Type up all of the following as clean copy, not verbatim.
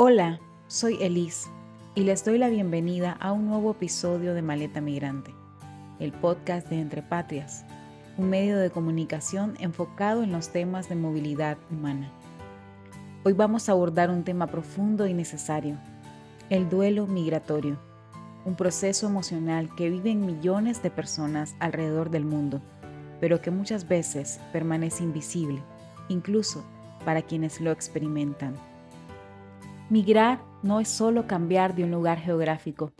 Hola, soy Elise y les doy la bienvenida a un nuevo episodio de Maleta Migrante, el podcast de Entre Patrias, un medio de comunicación enfocado en los temas de movilidad humana. Hoy vamos a abordar un tema profundo y necesario, el duelo migratorio, un proceso emocional que viven millones de personas alrededor del mundo, pero que muchas veces permanece invisible, incluso para quienes lo experimentan. Migrar no es solo cambiar de un lugar geográfico,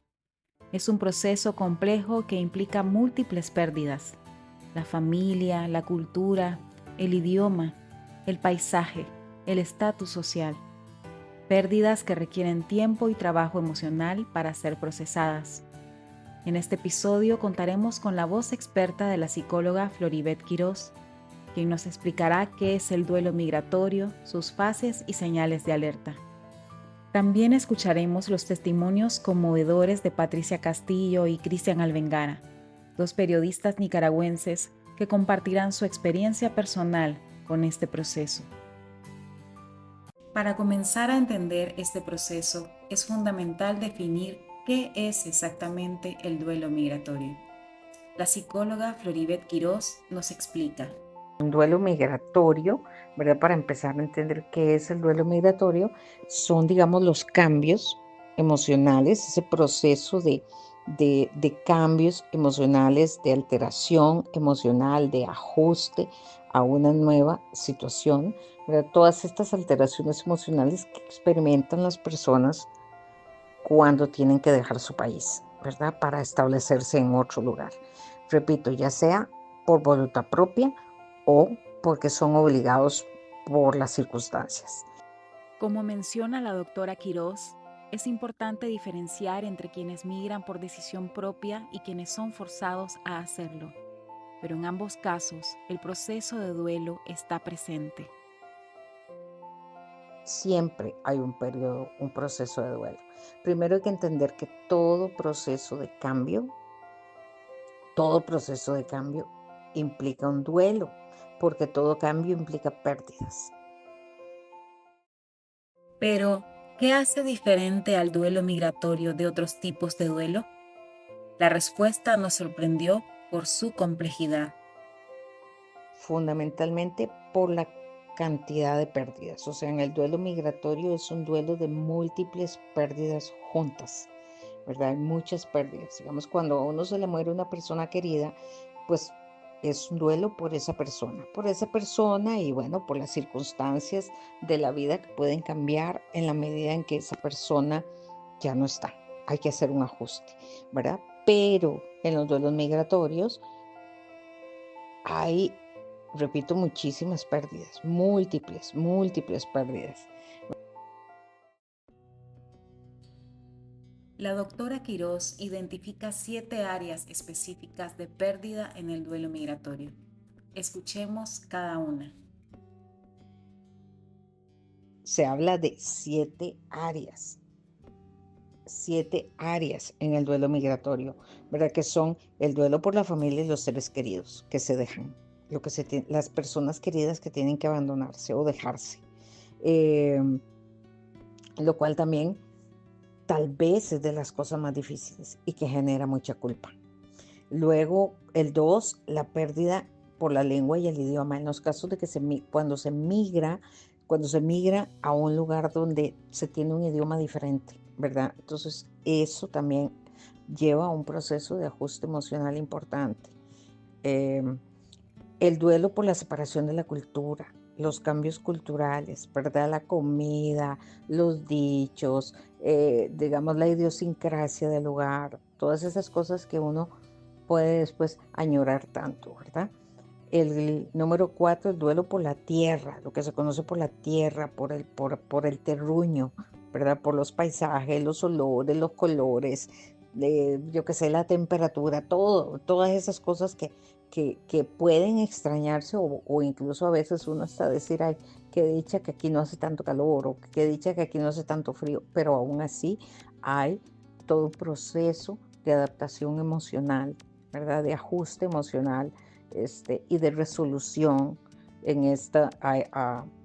es un proceso complejo que implica múltiples pérdidas: la familia, la cultura, el idioma, el paisaje, el estatus social. Pérdidas que requieren tiempo y trabajo emocional para ser procesadas. En este episodio contaremos con la voz experta de la psicóloga Floribet Quirós, quien nos explicará qué es el duelo migratorio, sus fases y señales de alerta. También escucharemos los testimonios conmovedores de Patricia Castillo y Cristian Alvengara, dos periodistas nicaragüenses que compartirán su experiencia personal con este proceso. Para comenzar a entender este proceso, es fundamental definir qué es exactamente el duelo migratorio. La psicóloga Floribet Quirós nos explica. Un duelo migratorio, ¿verdad? Para empezar a entender qué es el duelo migratorio, son, digamos, los cambios emocionales, ese proceso de cambios emocionales, de alteración emocional, de ajuste a una nueva situación, ¿verdad? Todas estas alteraciones emocionales que experimentan las personas cuando tienen que dejar su país, ¿verdad? Para establecerse en otro lugar. Repito, ya sea por voluntad propia o porque son obligados por las circunstancias. Como menciona la doctora Quirós, es importante diferenciar entre quienes migran por decisión propia y quienes son forzados a hacerlo. Pero en ambos casos, el proceso de duelo está presente. Siempre hay un periodo, un proceso de duelo. Primero hay que entender que todo proceso de cambio implica un duelo, porque todo cambio implica pérdidas. Pero, ¿qué hace diferente al duelo migratorio de otros tipos de duelo? La respuesta nos sorprendió por su complejidad. Fundamentalmente por la cantidad de pérdidas. O sea, en el duelo migratorio es un duelo de múltiples pérdidas juntas, ¿verdad? Hay muchas pérdidas. Digamos, cuando a uno se le muere una persona querida, pues es un duelo por esa persona y bueno, por las circunstancias de la vida que pueden cambiar en la medida en que esa persona ya no está. Hay que hacer un ajuste, ¿verdad? Pero en los duelos migratorios hay, repito, muchísimas pérdidas, múltiples pérdidas. La doctora Quirós identifica 7 áreas específicas de pérdida en el duelo migratorio. Escuchemos cada una. Se habla de 7 áreas en el duelo migratorio, ¿verdad? Que son el duelo por la familia y los seres queridos que se dejan, las personas queridas que tienen que abandonarse o dejarse, eh, lo cual también tal vez es de las cosas más difíciles y que genera mucha culpa. Luego, el 2, la pérdida por la lengua y el idioma. En los casos de que cuando se migra a un lugar donde se tiene un idioma diferente, ¿verdad? Entonces, eso también lleva a un proceso de ajuste emocional importante. El duelo por la separación de la cultura, los cambios culturales, ¿verdad? La comida, los dichos, digamos, la idiosincrasia del lugar, todas esas cosas que uno puede después añorar tanto, ¿verdad? El número 4, el duelo por la tierra, lo que se conoce por la tierra, por el terruño, ¿verdad? Por los paisajes, los olores, los colores, yo qué sé, la temperatura, todas esas cosas que pueden extrañarse o incluso a veces uno hasta decir, ay, qué dicha que aquí no hace tanto calor o qué dicha que aquí no hace tanto frío, pero aún así hay todo un proceso de adaptación emocional, ¿verdad? De ajuste emocional y de resolución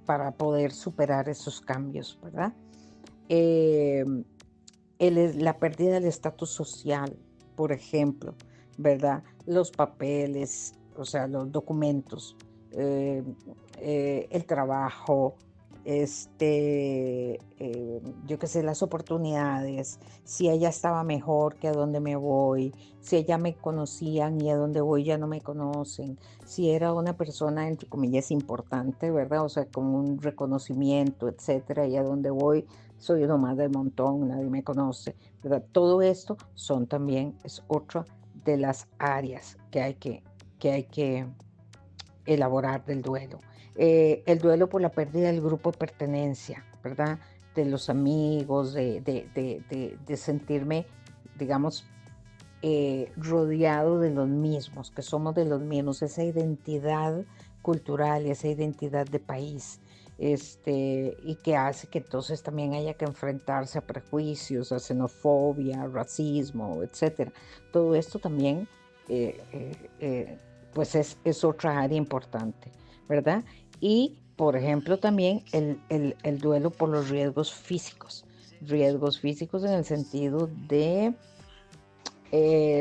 para poder superar esos cambios, ¿verdad? eh, la pérdida del estatus social, por ejemplo, ¿verdad? Los papeles, o sea, los documentos, eh, el trabajo, yo qué sé, las oportunidades, si ella estaba mejor que a dónde me voy, si ella me conocían y a dónde voy ya no me conocen, si era una persona, entre comillas, importante, ¿verdad? O sea, con un reconocimiento, etcétera, y a dónde voy soy uno más del montón, nadie me conoce, ¿verdad? Todo esto es otra de las áreas que hay que elaborar del duelo. El duelo por la pérdida del grupo de pertenencia, ¿verdad? De los amigos, de sentirme, digamos, rodeado de los mismos, que somos de los mismos, esa identidad cultural y esa identidad de país, y que hace que entonces también haya que enfrentarse a prejuicios, a xenofobia, racismo, etcétera. Todo esto también, eh, eh, eh, pues es otra área importante, ¿verdad? Y, por ejemplo, también el duelo por los riesgos físicos en el sentido de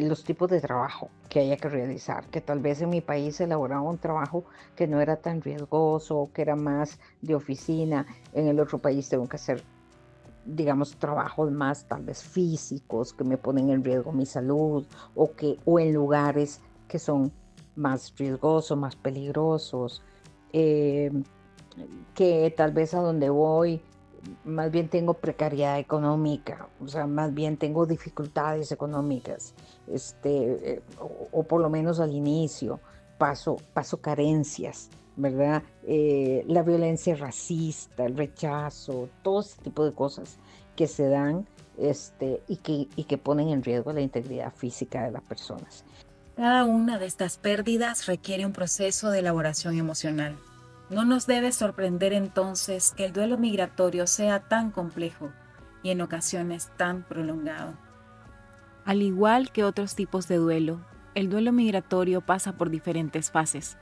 los tipos de trabajo que haya que realizar, que tal vez en mi país se elaboraba un trabajo que no era tan riesgoso, que era más de oficina, en el otro país tengo que hacer, digamos, trabajos más tal vez físicos que me ponen en riesgo mi salud o en lugares que son más riesgosos, más peligrosos, eh, que tal vez a donde voy más bien tengo precariedad económica, o sea, más bien tengo dificultades económicas, o por lo menos al inicio paso carencias, ¿verdad? La violencia racista, el rechazo, todo ese tipo de cosas que se dan, y que ponen en riesgo la integridad física de las personas. Cada una de estas pérdidas requiere un proceso de elaboración emocional. No nos debe sorprender entonces que el duelo migratorio sea tan complejo y en ocasiones tan prolongado. Al igual que otros tipos de duelo, el duelo migratorio pasa por diferentes fases.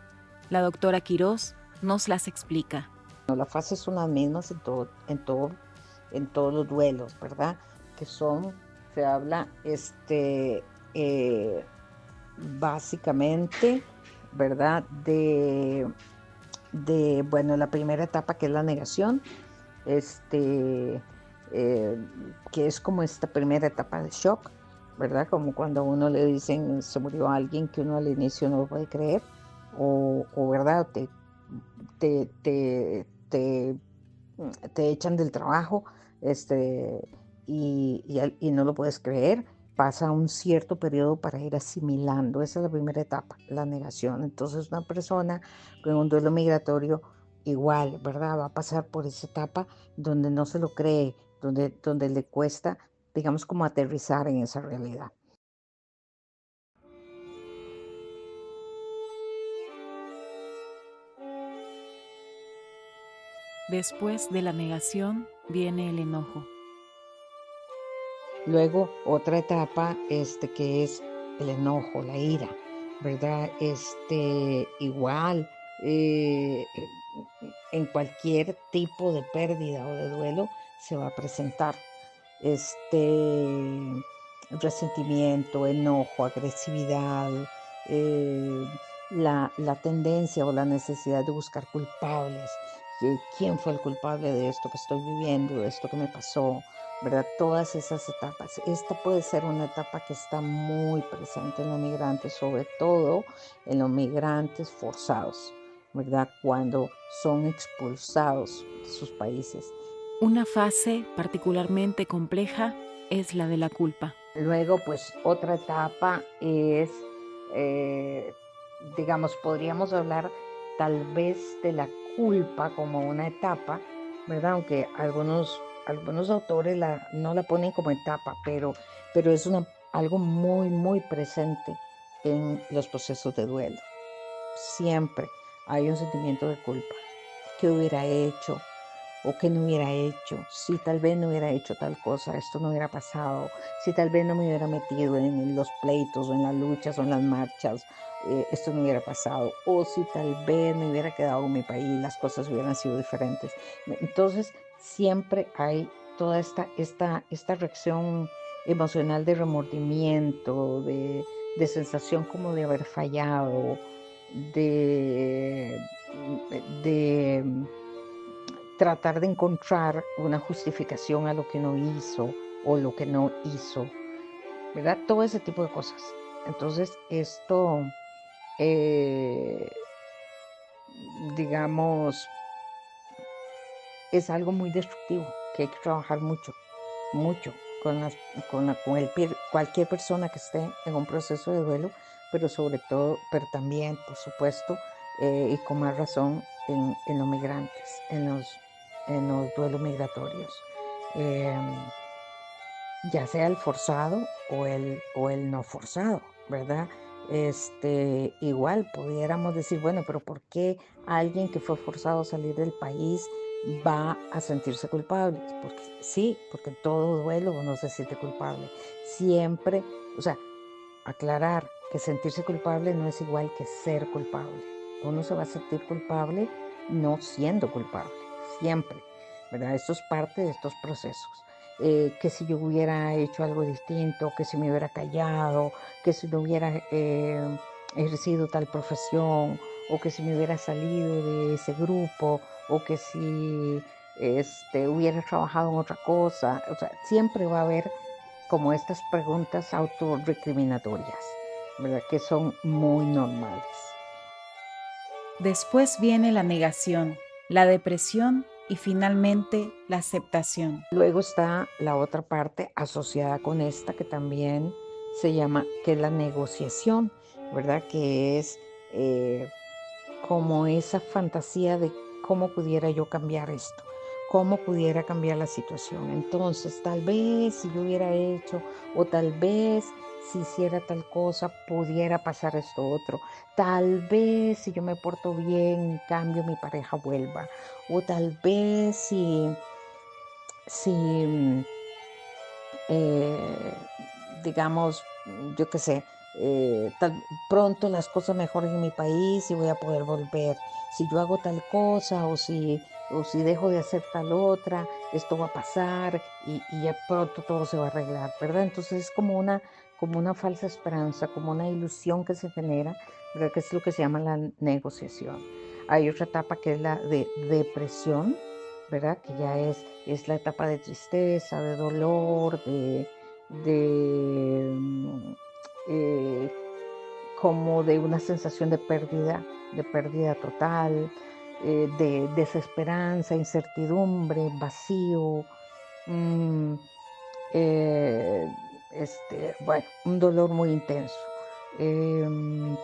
La doctora Quirós nos las explica. No, las fases son las mismas en todos los duelos, ¿verdad? Que son, se habla, eh, básicamente, ¿verdad? Bueno, la primera etapa que es la negación, este, eh, que es como esta primera etapa de shock, ¿verdad? Como cuando a uno le dicen se murió alguien que uno al inicio no lo puede creer, ¿verdad? Te, te, te, te echan del trabajo, y no lo puedes creer. Pasa un cierto periodo para ir asimilando. Esa es la primera etapa, la negación. Entonces, una persona con un duelo migratorio igual, ¿verdad? Va a pasar por esa etapa donde no se lo cree, donde le cuesta, digamos, como aterrizar en esa realidad. Después de la negación viene el enojo. Luego, otra etapa, que es el enojo, la ira, ¿verdad? Igual, en cualquier tipo de pérdida o de duelo se va a presentar este resentimiento, enojo, agresividad, eh, la tendencia o la necesidad de buscar culpables. ¿Quién fue el culpable de esto que estoy viviendo, de esto que me pasó? ¿Verdad? Todas esas etapas. Esta puede ser una etapa que está muy presente en los migrantes, sobre todo en los migrantes forzados, ¿verdad? Cuando son expulsados de sus países. Una fase particularmente compleja es la de la culpa. Luego, pues otra etapa es, eh, digamos, podríamos hablar tal vez de la culpa como una etapa, ¿verdad? Aunque algunos autores no la ponen como etapa, pero es algo muy, muy presente en los procesos de duelo. Siempre hay un sentimiento de culpa. ¿Qué hubiera hecho? ¿O qué no hubiera hecho? Si tal vez no hubiera hecho tal cosa, esto no hubiera pasado. Si tal vez no me hubiera metido en los pleitos o en las luchas o en las marchas, esto no hubiera pasado. O si tal vez me hubiera quedado en mi país, las cosas hubieran sido diferentes. Entonces, siempre hay toda esta reacción emocional de remordimiento, de sensación como de haber fallado, de, de tratar de encontrar una justificación a lo que no hizo o lo que no hizo, ¿verdad? Todo ese tipo de cosas. Entonces, esto, eh, digamos, es algo muy destructivo que hay que trabajar mucho, mucho con, cualquier persona que esté en un proceso de duelo, pero sobre todo, pero también, por supuesto, y con más razón en los migrantes, en los duelos migratorios, eh, ya sea el forzado o el no forzado, ¿verdad? Igual pudiéramos decir, bueno, pero ¿por qué alguien que fue forzado a salir del país va a sentirse culpable? Porque sí, porque en todo duelo uno se siente culpable. Siempre, o sea, aclarar que sentirse culpable no es igual que ser culpable. Uno se va a sentir culpable no siendo culpable, siempre, ¿verdad? Esto es parte de estos procesos. Que si yo hubiera hecho algo distinto, que si me hubiera callado, que si no hubiera ejercido tal profesión, o que si me hubiera salido de ese grupo, o que si hubiera trabajado en otra cosa. O sea, siempre va a haber como estas preguntas autorrecriminatorias, ¿verdad? Que son muy normales. Después viene la negación, la depresión y finalmente la aceptación. Luego está la otra parte asociada con esta que también se llama, que es la negociación, ¿verdad? Que es como esa fantasía de cómo pudiera yo cambiar esto, cómo pudiera cambiar la situación. Entonces, tal vez si yo hubiera hecho, o tal vez si hiciera tal cosa, pudiera pasar esto otro. Tal vez si yo me porto bien, en cambio mi pareja vuelva. O tal vez si eh, digamos, yo qué sé, pronto las cosas mejoren en mi país y voy a poder volver. Si yo hago tal cosa o si dejo de hacer tal otra, esto va a pasar y ya pronto todo se va a arreglar, ¿verdad? Entonces es como una falsa esperanza, como una ilusión que se genera, ¿verdad? Que es lo que se llama la negociación. Hay otra etapa que es la de depresión, ¿verdad? Que ya es la etapa de tristeza, de dolor, de eh, como de una sensación de pérdida total, de desesperanza, incertidumbre, vacío, mm, eh, bueno, un dolor muy intenso. Eh,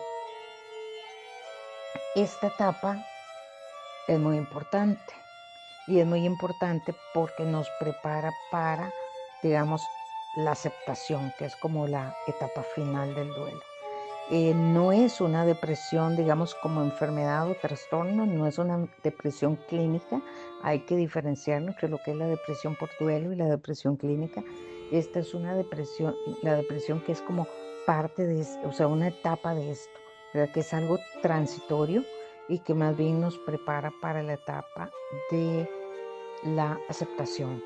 esta etapa es muy importante. Y es muy importante porque nos prepara para, digamos, la aceptación, que es como la etapa final del duelo. No es una depresión, digamos, como enfermedad o trastorno, no es una depresión clínica. Hay que diferenciar entre lo que es la depresión por duelo y la depresión clínica. Esta es una depresión, la depresión que es como parte de, o sea, una etapa de esto, ¿verdad? Que es algo transitorio y que más bien nos prepara para la etapa de la aceptación.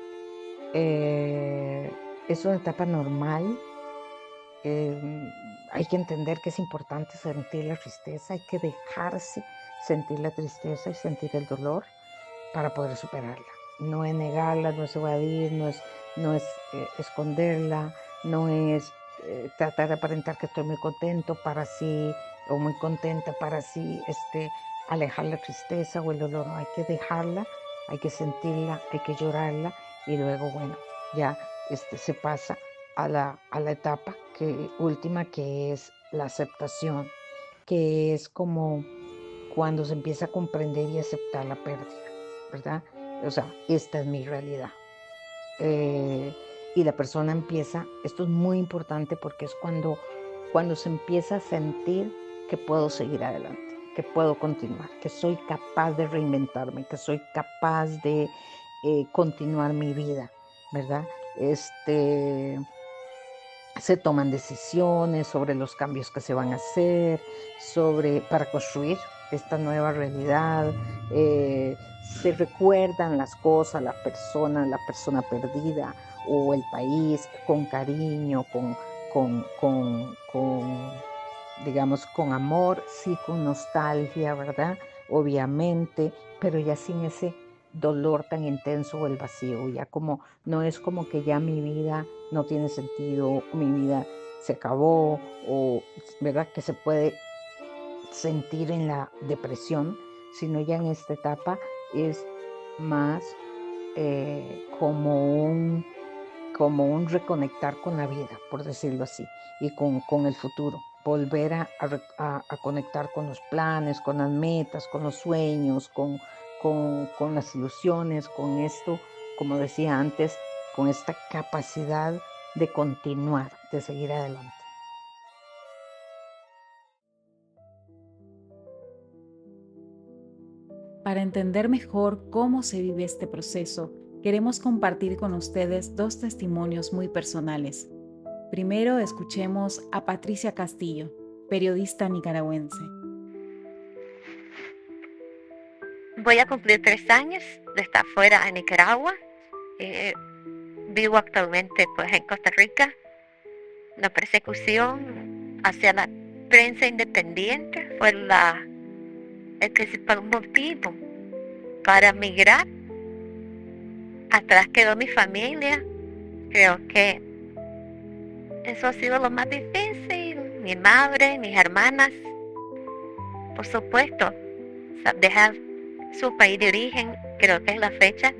Eh, es una etapa normal. Hay que entender que es importante sentir la tristeza, hay que dejarse sentir la tristeza y sentir el dolor para poder superarla. No es negarla, no es evadir, no es esconderla, no es tratar de aparentar que estoy muy contento para así, o muy contenta para así alejar la tristeza o el dolor. No, hay que dejarla, hay que sentirla, hay que llorarla y luego, bueno, ya se pasa a la etapa última, que es la aceptación, que es como cuando se empieza a comprender y aceptar la pérdida, ¿verdad? O sea, esta es mi realidad. Eh, y la persona empieza, esto es muy importante porque es cuando se empieza a sentir que puedo seguir adelante, que puedo continuar, que soy capaz de reinventarme, que soy capaz de continuar mi vida, ¿verdad? Se toman decisiones sobre los cambios que se van a hacer, para construir esta nueva realidad. se recuerdan las cosas, la persona perdida o el país con cariño, con, digamos, con amor, sí, con nostalgia, ¿verdad? Obviamente, pero ya sin ese dolor tan intenso o el vacío, ya como, no es como que ya mi vida no tiene sentido, mi vida se acabó, o, ¿verdad? Que se puede sentir en la depresión, sino ya en esta etapa es más como un reconectar con la vida, por decirlo así, y con el futuro, volver a conectar con los planes, con las metas, con los sueños, con las ilusiones, con esto, como decía antes, con esta capacidad de continuar, de seguir adelante. Para entender mejor cómo se vive este proceso, queremos compartir con ustedes dos testimonios muy personales. Primero escuchemos a Patricia Castillo, periodista nicaragüense. Voy a cumplir 3 años de estar fuera de Nicaragua. Eh, Vivo actualmente pues en Costa Rica. La persecución hacia la prensa independiente fue el principal motivo para migrar. Atrás quedó mi familia. Creo que eso ha sido lo más difícil. Mi madre, mis hermanas, por supuesto, dejar su país de origen, creo que es la fecha.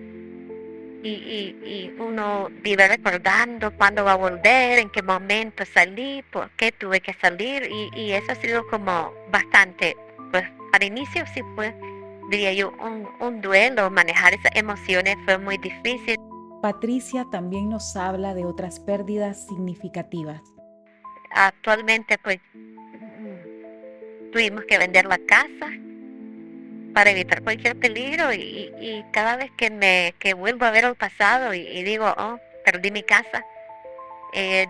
Y uno vive recordando cuándo va a volver, en qué momento salí, por qué tuve que salir, y eso ha sido como bastante, pues al inicio sí fue, diría yo, un duelo. Manejar esas emociones fue muy difícil. Patricia también nos habla de otras pérdidas significativas. Actualmente pues tuvimos que vender la casa para evitar cualquier peligro, y cada vez que vuelvo a ver el pasado y digo, oh, perdí mi casa,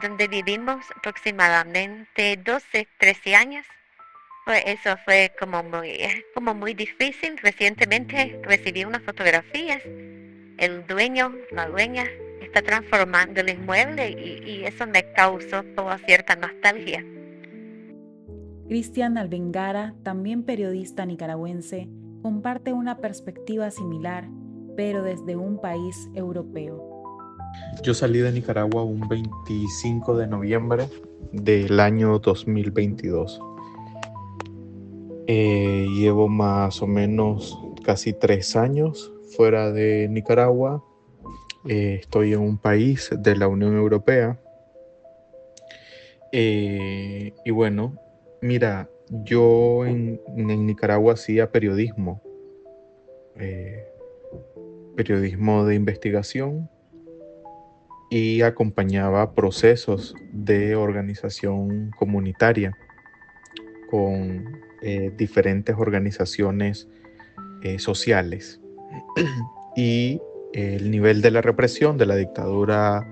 donde vivimos aproximadamente 12, 13 años. Pues eso fue como muy difícil. Recientemente recibí unas fotografías. El dueño, la dueña, está transformando el inmueble, y eso me causó toda cierta nostalgia. Cristian Alvengara, también periodista nicaragüense, comparte una perspectiva similar, pero desde un país europeo. Yo salí de Nicaragua un 25 de noviembre del año 2022. Llevo más o menos casi 3 años fuera de Nicaragua. Estoy en un país de la Unión Europea. Y bueno, mira, yo en Nicaragua hacía periodismo, periodismo de investigación, y acompañaba procesos de organización comunitaria con diferentes organizaciones sociales. Y el nivel de la represión de la dictadura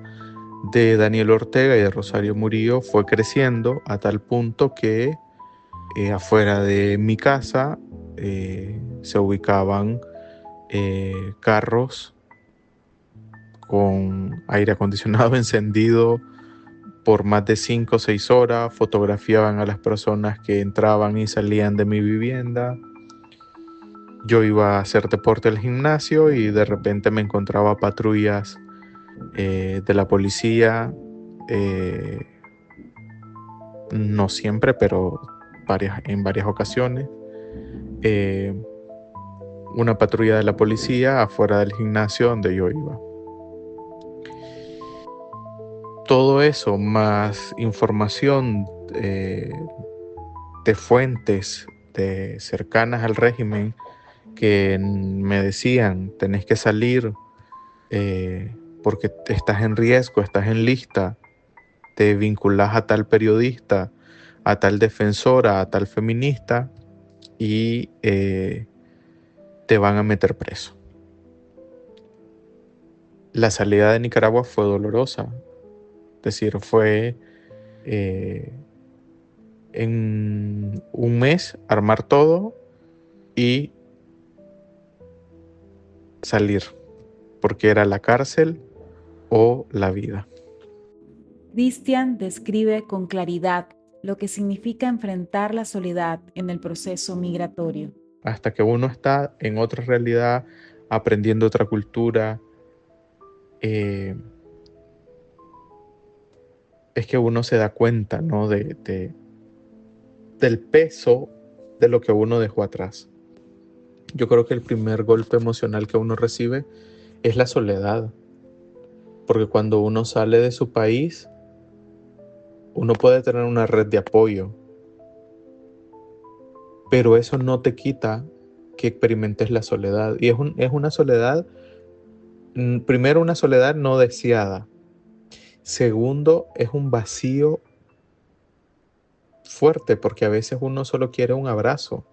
de Daniel Ortega y de Rosario Murillo fue creciendo a tal punto que afuera de mi casa se ubicaban carros con aire acondicionado encendido por más de 5 o 6 horas, fotografiaban a las personas que entraban y salían de mi vivienda. Yo iba a hacer deporte al gimnasio y de repente me encontraba patrullas de la policía, no siempre, pero en varias ocasiones. Una patrulla de la policía afuera del gimnasio donde yo iba. Todo eso, más información de fuentes cercanas al régimen que me decían, tenés que salir porque estás en riesgo, estás en lista, te vinculás a tal periodista, a tal defensora, a tal feminista, y te van a meter preso. La salida de Nicaragua fue dolorosa, es decir, fue en un mes armar todo y salir, porque era la cárcel o la vida. Cristian describe con claridad lo que significa enfrentar la soledad en el proceso migratorio. Hasta que uno está en otra realidad, aprendiendo otra cultura, es que uno se da cuenta, ¿no? del peso de lo que uno dejó atrás. Yo creo que el primer golpe emocional que uno recibe es la soledad, porque cuando uno sale de su país, uno puede tener una red de apoyo, pero eso no te quita que experimentes la soledad. Y es una soledad, primero, una soledad no deseada. Segundo, es un vacío fuerte, porque a veces uno solo quiere un abrazo.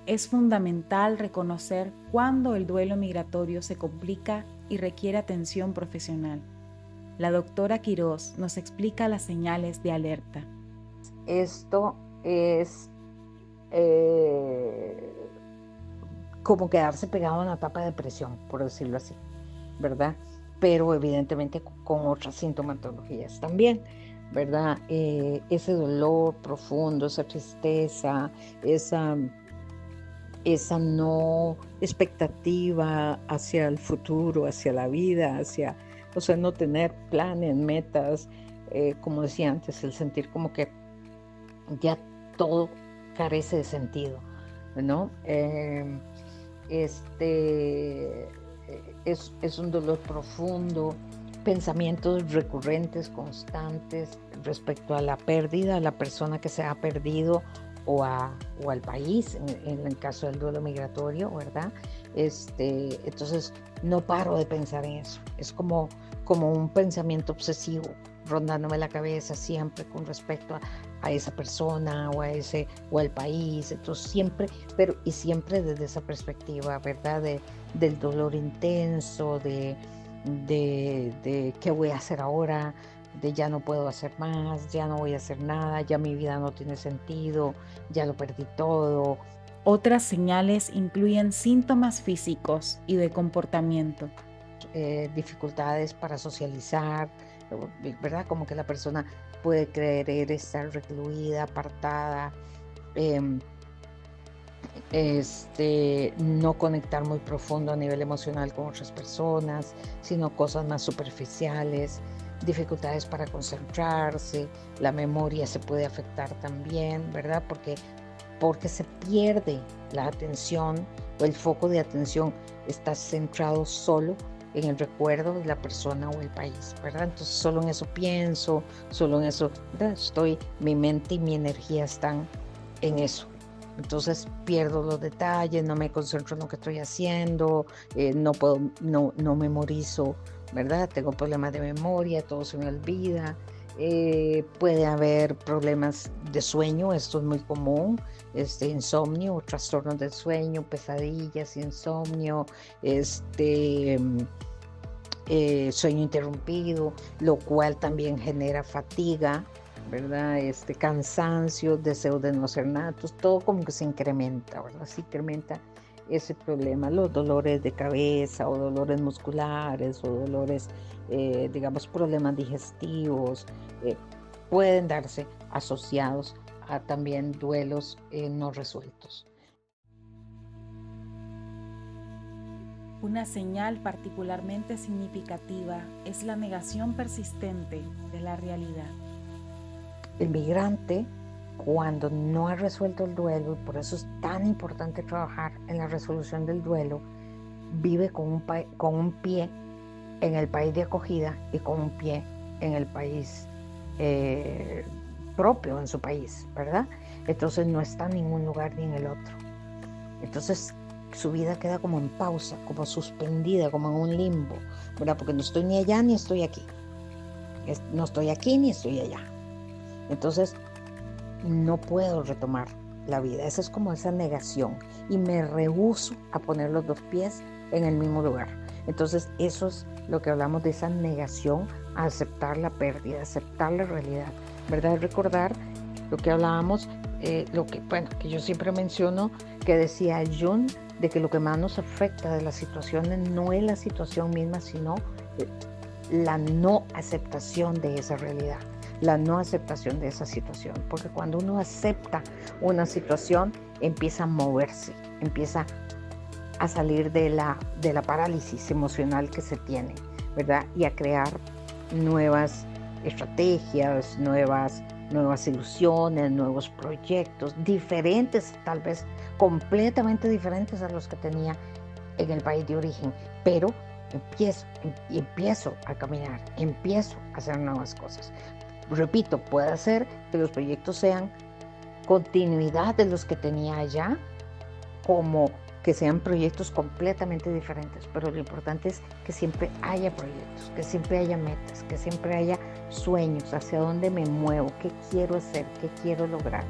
Es fundamental reconocer cuándo el duelo migratorio se complica y requiere atención profesional. La doctora Quirós nos explica las señales de alerta. Esto es como quedarse pegado a una etapa de depresión, por decirlo así, ¿verdad? Pero evidentemente con otras sintomatologías también, ¿verdad? Ese dolor profundo, esa tristeza, esa no expectativa hacia el futuro, hacia la vida, o sea, no tener planes, metas, como decía antes, el sentir como que ya todo carece de sentido, ¿no? Es un dolor profundo, pensamientos recurrentes, constantes respecto a la pérdida, a la persona que se ha perdido o al país, en el caso del duelo migratorio, ¿verdad? Entonces no paro de pensar en eso, es como un pensamiento obsesivo rondándome la cabeza siempre con respecto a esa persona o al país. Entonces siempre desde esa perspectiva, ¿verdad? Del dolor intenso, de qué voy a hacer ahora, de ya no puedo hacer más, ya no voy a hacer nada, ya mi vida no tiene sentido, ya lo perdí todo. Otras señales incluyen síntomas físicos y de comportamiento. Dificultades para socializar, ¿verdad? Como que la persona puede querer estar recluida, apartada, no conectar muy profundo a nivel emocional con otras personas, sino cosas más superficiales, dificultades para concentrarse, la memoria se puede afectar también, ¿verdad? Porque se pierde la atención o el foco de atención está centrado solo en el recuerdo de la persona o el país, ¿verdad? Entonces solo en eso pienso, solo en eso mi mente y mi energía están en eso. Entonces pierdo los detalles, no me concentro en lo que estoy haciendo, no memorizo, ¿verdad? Tengo problemas de memoria, todo se me olvida. Puede haber problemas de sueño, esto es muy común, insomnio, trastornos del sueño, pesadillas, insomnio, sueño interrumpido, lo cual también genera fatiga, ¿verdad? Cansancio, deseo de no hacer nada, entonces todo como que se incrementa, ¿verdad? Se incrementa ese problema, los dolores de cabeza o dolores musculares o dolores, digamos, problemas digestivos, pueden darse asociados a también duelos no resueltos. Una señal particularmente significativa es la negación persistente de la realidad. El migrante, cuando no ha resuelto el duelo, y por eso es tan importante trabajar en la resolución del duelo, vive con un pie en el país de acogida y con un pie en el país propio, en su país, ¿verdad? Entonces no está en ningún lugar ni en el otro. Entonces su vida queda como en pausa, como suspendida, como en un limbo, ¿verdad? Porque no estoy ni allá ni estoy aquí. No estoy aquí ni estoy allá. Entonces no puedo retomar la vida. Esa es como esa negación. Y me rehúso a poner los dos pies en el mismo lugar. Entonces eso es lo que hablamos de esa negación a aceptar la pérdida, aceptar la realidad, ¿verdad? Recordar lo que hablábamos, que yo siempre menciono, que decía Jung, de que lo que más nos afecta de las situaciones no es la situación misma, sino la no aceptación de esa realidad, la no aceptación de esa situación. Porque cuando uno acepta una situación, empieza a moverse, empieza a salir de la parálisis emocional que se tiene, ¿verdad? Y a crear nuevas estrategias, nuevas ilusiones, nuevos proyectos, diferentes, tal vez completamente diferentes a los que tenía en el país de origen, pero empiezo a caminar, empiezo a hacer nuevas cosas. Repito, puede ser que los proyectos sean continuidad de los que tenía allá, como que sean proyectos completamente diferentes, pero lo importante es que siempre haya proyectos, que siempre haya metas, que siempre haya sueños, hacia dónde me muevo, qué quiero hacer, qué quiero lograr.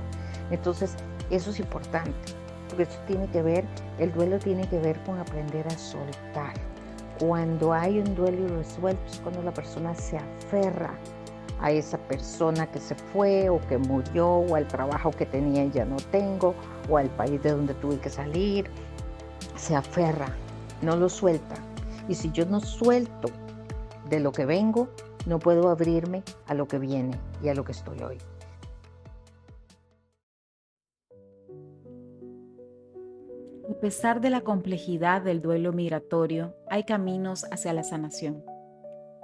Entonces, eso es importante, porque eso tiene que ver, el duelo tiene que ver con aprender a soltar. Cuando hay un duelo irresuelto es cuando la persona se aferra a esa persona que se fue o que murió, o al trabajo que tenía y ya no tengo, o al país de donde tuve que salir. Se aferra, no lo suelta. Y si yo no suelto de lo que vengo, no puedo abrirme a lo que viene y a lo que estoy hoy. A pesar de la complejidad del duelo migratorio, hay caminos hacia la sanación.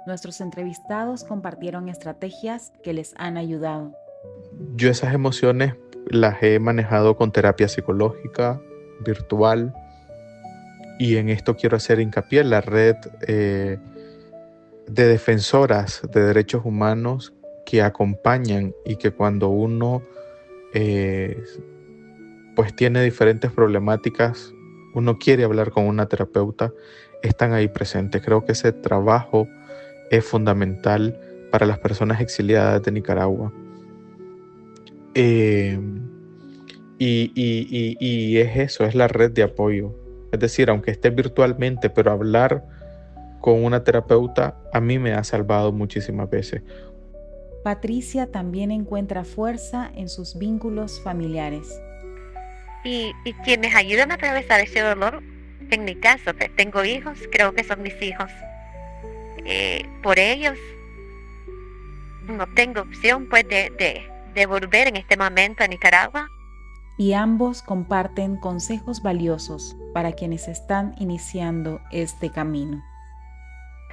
Nuestros entrevistados compartieron estrategias que les han ayudado. Yo esas emociones las he manejado con terapia psicológica, virtual, y en esto quiero hacer hincapié en la red de defensoras de derechos humanos que acompañan y que cuando uno pues tiene diferentes problemáticas, uno quiere hablar con una terapeuta, están ahí presentes. Creo que ese trabajo es fundamental para las personas exiliadas de Nicaragua. Y es eso, es la red de apoyo. Es decir, aunque esté virtualmente, pero hablar con una terapeuta a mí me ha salvado muchísimas veces. Patricia también encuentra fuerza en sus vínculos familiares. Y quienes ayudan a atravesar ese dolor, en mi caso, que tengo hijos, creo que son mis hijos. Por ellos no tengo opción pues de volver en este momento a Nicaragua. Y ambos comparten consejos valiosos para quienes están iniciando este camino.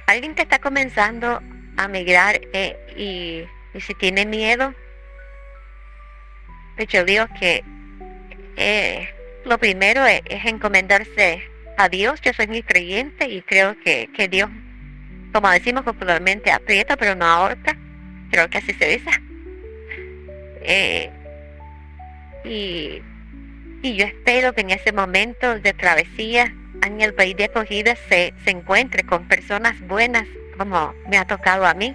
Alguien que está comenzando a migrar y si tiene miedo, pues yo digo que lo primero es encomendarse a Dios. Yo soy muy creyente y creo que Dios, como decimos popularmente, aprieta pero no ahorca. Creo que así se dice. Y yo espero que en ese momento de travesía en el país de acogida se encuentre con personas buenas como me ha tocado a mí.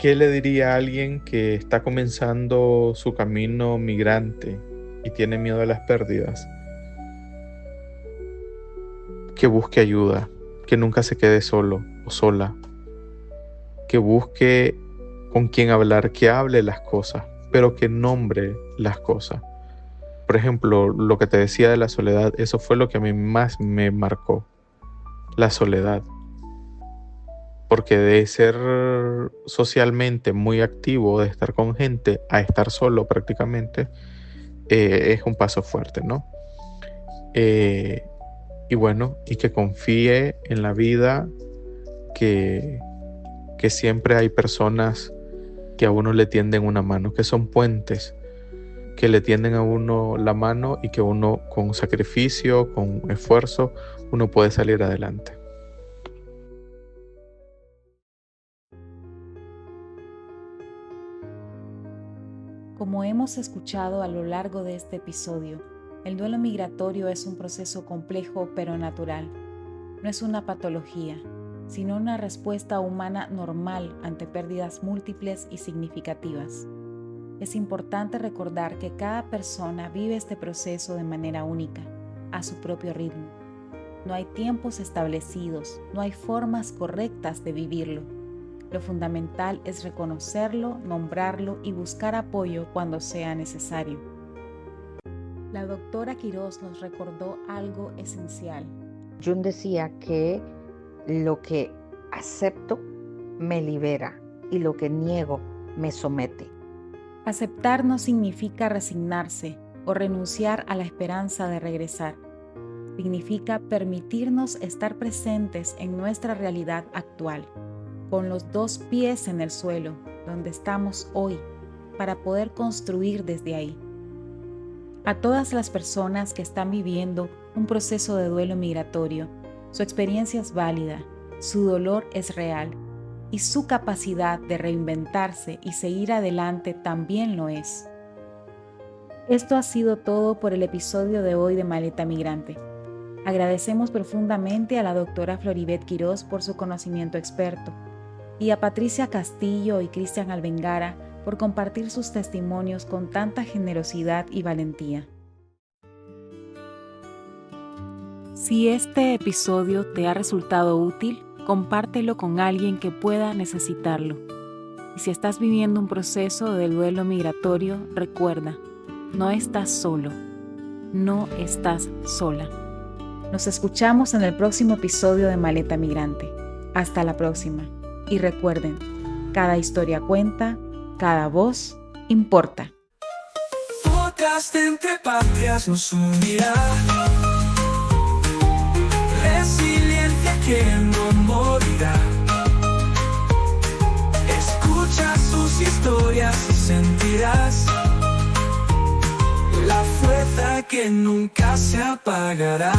¿Qué le diría a alguien que está comenzando su camino migrante y tiene miedo a las pérdidas? Que busque ayuda, que nunca se quede solo o sola, que busque con quién hablar, que hable las cosas, pero que nombre las cosas. Por ejemplo, lo que te decía de la soledad, eso fue lo que a mí más me marcó, la soledad. Porque de ser socialmente muy activo, de estar con gente, a estar solo prácticamente, es un paso fuerte, ¿no? Y bueno, y que confíe en la vida, que siempre hay personas que a uno le tienden una mano, que son puentes, que le tienden a uno la mano y que uno con sacrificio, con esfuerzo, uno puede salir adelante. Como hemos escuchado a lo largo de este episodio, el duelo migratorio es un proceso complejo pero natural. No es una patología, sino una respuesta humana normal ante pérdidas múltiples y significativas. Es importante recordar que cada persona vive este proceso de manera única, a su propio ritmo. No hay tiempos establecidos, no hay formas correctas de vivirlo. Lo fundamental es reconocerlo, nombrarlo y buscar apoyo cuando sea necesario. La doctora Quirós nos recordó algo esencial. Jung decía que lo que acepto me libera y lo que niego me somete. Aceptar no significa resignarse o renunciar a la esperanza de regresar. Significa permitirnos estar presentes en nuestra realidad actual, con los 2 pies en el suelo, donde estamos hoy, para poder construir desde ahí. A todas las personas que están viviendo un proceso de duelo migratorio, su experiencia es válida, su dolor es real y su capacidad de reinventarse y seguir adelante también lo es. Esto ha sido todo por el episodio de hoy de Maleta Migrante. Agradecemos profundamente a la doctora Floribet Quirós por su conocimiento experto y a Patricia Castillo y Cristian Alvengara por compartir sus testimonios con tanta generosidad y valentía. Si este episodio te ha resultado útil, compártelo con alguien que pueda necesitarlo. Y si estás viviendo un proceso de duelo migratorio, recuerda, no estás solo, no estás sola. Nos escuchamos en el próximo episodio de Maleta Migrante. Hasta la próxima. Y recuerden, cada historia cuenta, cada voz importa. Podcast de Entre Patrias nos unirá. Resiliencia que no morirá. Escucha sus historias y sentirás la fuerza que nunca se apagará.